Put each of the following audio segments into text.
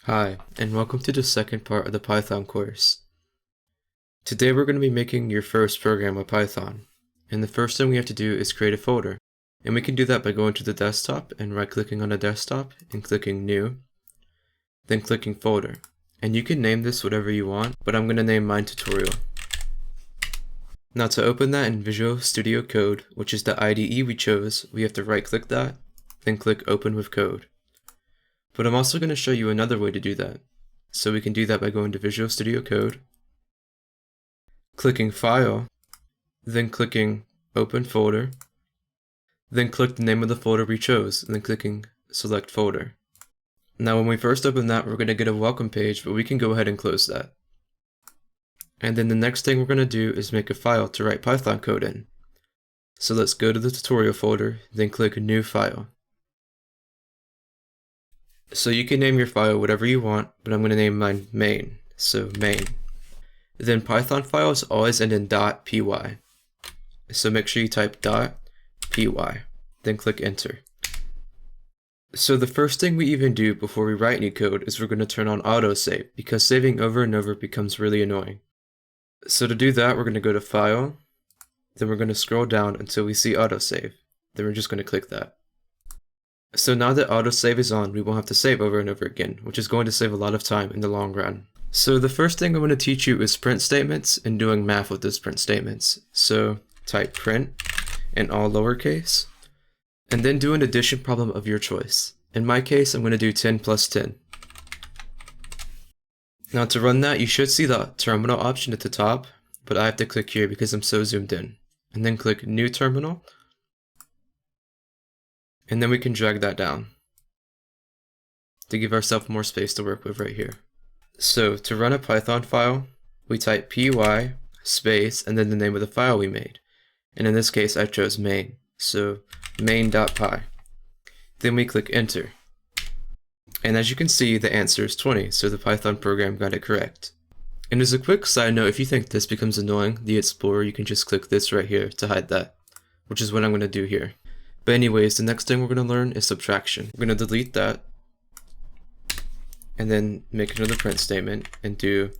Hi, and welcome to the second part of the Python course. Today we're going to be making your first program with Python, and the first thing we have to do is create a folder. And we can do that by going to the desktop and right-clicking on the desktop and clicking New, then clicking Folder. And you can name this whatever you want, but I'm going to name mine Tutorial. Now to open that in Visual Studio Code, which is the IDE we chose, we have to right-click that, then click Open with Code. But I'm also going to show you another way to do that. So we can do that by going to Visual Studio Code, clicking File, then clicking Open Folder, then click the name of the folder we chose, and then clicking Select Folder. Now when we first open that, we're going to get a welcome page, but we can go ahead and close that. And then the next thing we're going to do is make a file to write Python code in. So let's go to the tutorial folder, then click New File. So you can name your file whatever you want, but I'm going to name mine main, so main. Then Python files always end in .py. So make sure you type .py, then click enter. So the first thing we even do before we write any code is we're going to turn on autosave, because saving over and over becomes really annoying. So to do that, we're going to go to File, then we're going to scroll down until we see autosave. Then we're just going to click that. So now that autosave is on, we won't have to save over and over again, which is going to save a lot of time in the long run. So the first thing I'm going to teach you is print statements and doing math with those print statements. So type print in all lowercase, and then do an addition problem of your choice. In my case, I'm going to do 10 plus 10. Now to run that, you should see the terminal option at the top, but I have to click here because I'm so zoomed in. And then click New Terminal. And then we can drag that down to give ourselves more space to work with right here. So to run a Python file, we type py space and then the name of the file we made. And in this case, I chose main, so main.py. Then we click enter. And as you can see, the answer is 20, so the Python program got it correct. And as a quick side note, if you think this becomes annoying, the Explorer, you can just click this right here to hide that, which is what I'm going to do here. But anyways, the next thing we're going to learn is subtraction. We're going to delete that, and then make another print statement and do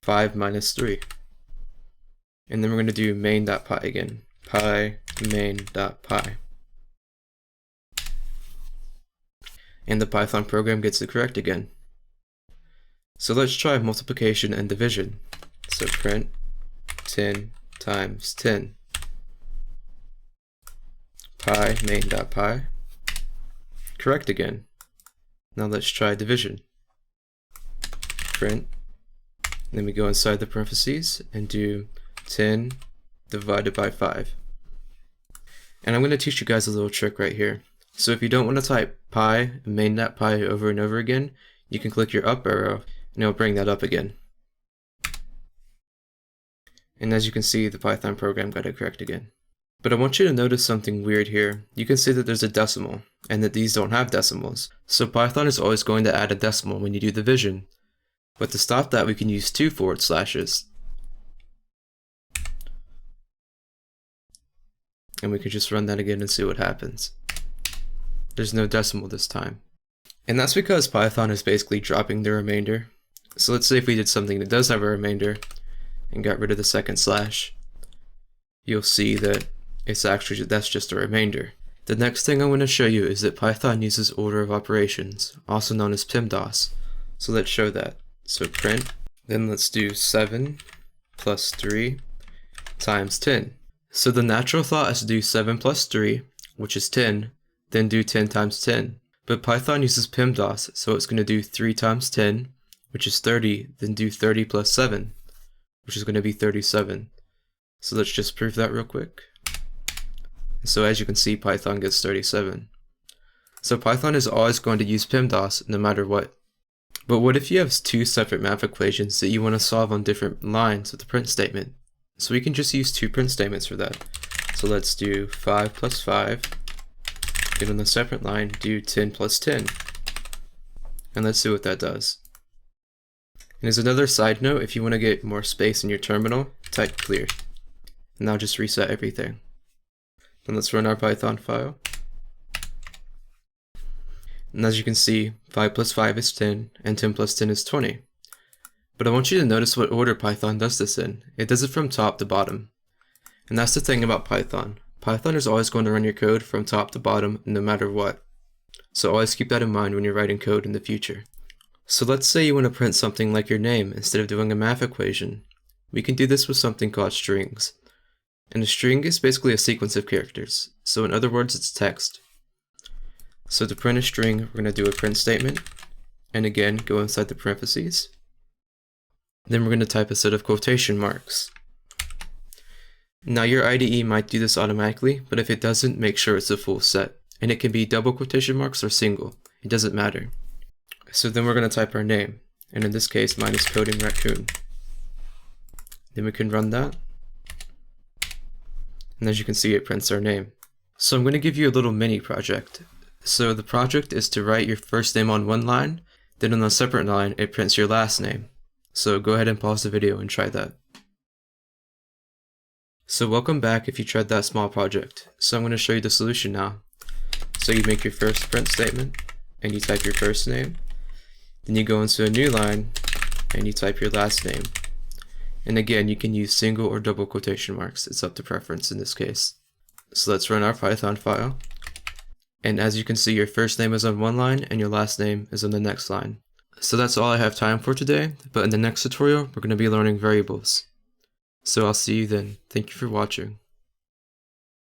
5 minus 3. And then we're going to do main.py again, py main.py. And the Python program gets it correct again. So let's try multiplication and division. So print 10 times 10. Py main.py. Correct again. Now let's try division. Print. Then we go inside the parentheses and do 10 divided by 5. And I'm going to teach you guys a little trick right here. So if you don't want to type py main.py over and over again, you can click your up arrow and it'll bring that up again. And as you can see, the Python program got it correct again. But I want you to notice something weird here. You can see that there's a decimal, and that these don't have decimals. So Python is always going to add a decimal when you do division. But to stop that, we can use 2 forward slashes. And we can just run that again and see what happens. There's no decimal this time. And that's because Python is basically dropping the remainder. So let's say if we did something that does have a remainder, and got rid of the second slash, you'll see that that's just a remainder. The next thing I want to show you is that Python uses order of operations, also known as PEMDAS. So let's show that. So print, then let's do 7 plus 3 times 10. So the natural thought is to do 7 plus 3, which is 10, then do 10 times 10. But Python uses PEMDAS, so it's going to do 3 times 10, which is 30, then do 30 plus 7, which is going to be 37. So let's just prove that real quick. So as you can see, Python gets 37. So Python is always going to use PEMDAS no matter what. But what if you have 2 separate math equations that you want to solve on different lines with the print statement? So we can just use 2 print statements for that. So let's do 5 plus 5. Then on the separate line, do 10 plus 10. And let's see what that does. And as another side note, if you want to get more space in your terminal, type clear. And now just reset everything. Then let's run our Python file. And as you can see, 5 plus 5 is 10, and 10 plus 10 is 20. But I want you to notice what order Python does this in. It does it from top to bottom. And that's the thing about Python. Python is always going to run your code from top to bottom no matter what. So always keep that in mind when you're writing code in the future. So let's say you want to print something like your name instead of doing a math equation. We can do this with something called strings. And a string is basically a sequence of characters. So in other words, it's text. So to print a string, we're going to do a print statement, and again, go inside the parentheses. Then we're going to type a set of quotation marks. Now your IDE might do this automatically, but if it doesn't, make sure it's a full set. And it can be double quotation marks or single. It doesn't matter. So then we're going to type our name, and in this case, mine is Coding Raccoon. Then we can run that. And as you can see, it prints our name. So I'm going to give you a little mini project. So the project is to write your first name on one line, then on a separate line, it prints your last name. So go ahead and pause the video and try that. So welcome back if you tried that small project. So I'm going to show you the solution now. So you make your first print statement, and you type your first name. Then you go into a new line, and you type your last name. And again, you can use single or double quotation marks. It's up to preference in this case. So let's run our Python file. And as you can see, your first name is on one line and your last name is on the next line. So that's all I have time for today, but in the next tutorial, we're going to be learning variables. So I'll see you then. Thank you for watching.